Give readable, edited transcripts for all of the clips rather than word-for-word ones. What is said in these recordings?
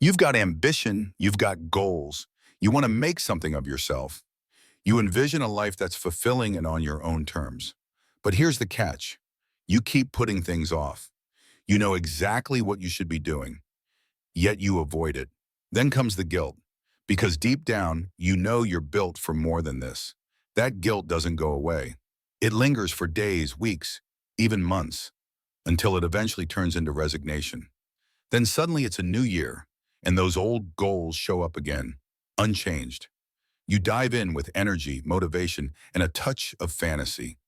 You've got ambition, you've got goals. You want to make something of yourself. You envision a life that's fulfilling and on your own terms. But here's the catch. You keep putting things off. You know exactly what you should be doing, yet you avoid it. Then comes the guilt, because deep down, you know you're built for more than this. That guilt doesn't go away. It lingers for days, weeks, even months, until it eventually turns into resignation. Then suddenly it's a new year, and those old goals show up again, unchanged. You dive in with energy, motivation, and a touch of fantasy.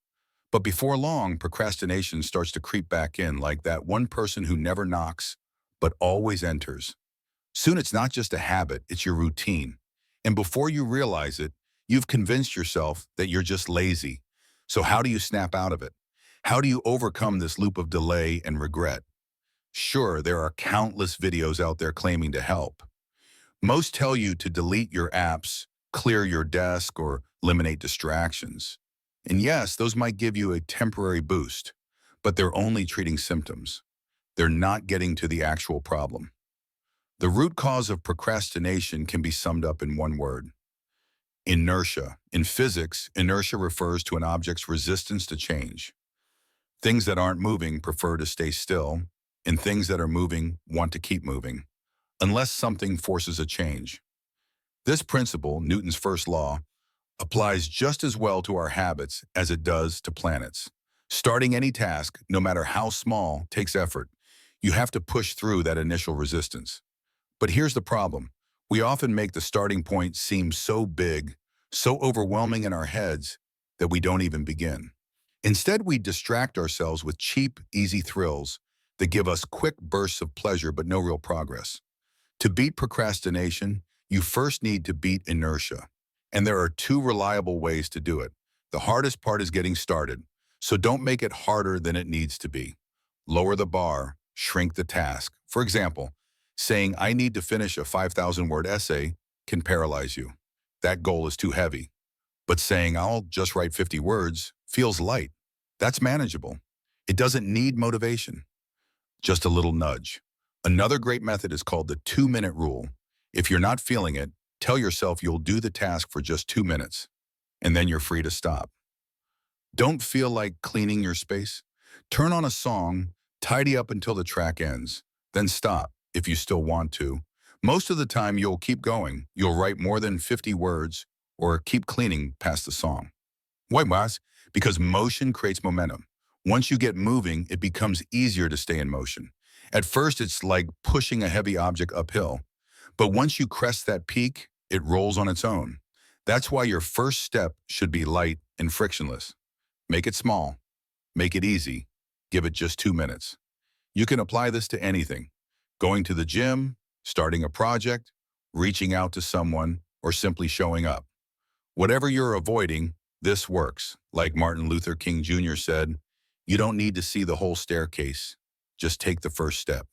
But before long, procrastination starts to creep back in like that one person who never knocks, but always enters. Soon it's not just a habit, it's your routine. And before you realize it, you've convinced yourself that you're just lazy. So how do you snap out of it? How do you overcome this loop of delay and regret? Sure, there are countless videos out there claiming to help. Most tell you to delete your apps, clear your desk, or eliminate distractions. And yes, those might give you a temporary boost, but they're only treating symptoms. They're not getting to the actual problem. The root cause of procrastination can be summed up in one word: inertia. In physics, inertia refers to an object's resistance to change. Things that aren't moving prefer to stay still, and things that are moving want to keep moving, unless something forces a change. This principle, Newton's first law, applies just as well to our habits as it does to planets. Starting any task, no matter how small, takes effort. You have to push through that initial resistance. But here's the problem. We often make the starting point seem so big, so overwhelming in our heads, that we don't even begin. Instead, we distract ourselves with cheap, easy thrills that give us quick bursts of pleasure but no real progress. To beat procrastination, you first need to beat inertia. And there are two reliable ways to do it. The hardest part is getting started, so don't make it harder than it needs to be. Lower the bar, shrink the task. For example, saying, "I need to finish a 5,000-word essay," can paralyze you. That goal is too heavy. But saying, "I'll just write 50 words," feels light. That's manageable. It doesn't need motivation, just a little nudge. Another great method is called the 2-minute rule. If you're not feeling it, tell yourself you'll do the task for just 2 minutes, and then you're free to stop. Don't feel like cleaning your space? Turn on a song, tidy up until the track ends, then stop if you still want to. Most of the time you'll keep going. You'll write more than 50 words or keep cleaning past the song. Why, boss? Because motion creates momentum. Once you get moving, it becomes easier to stay in motion. At first, it's like pushing a heavy object uphill. But once you crest that peak, it rolls on its own. That's why your first step should be light and frictionless. Make it small. Make it easy. Give it just 2 minutes. You can apply this to anything: going to the gym, starting a project, reaching out to someone, or simply showing up. Whatever you're avoiding, this works. Like Martin Luther King Jr. said, "You don't need to see the whole staircase. Just take the first step."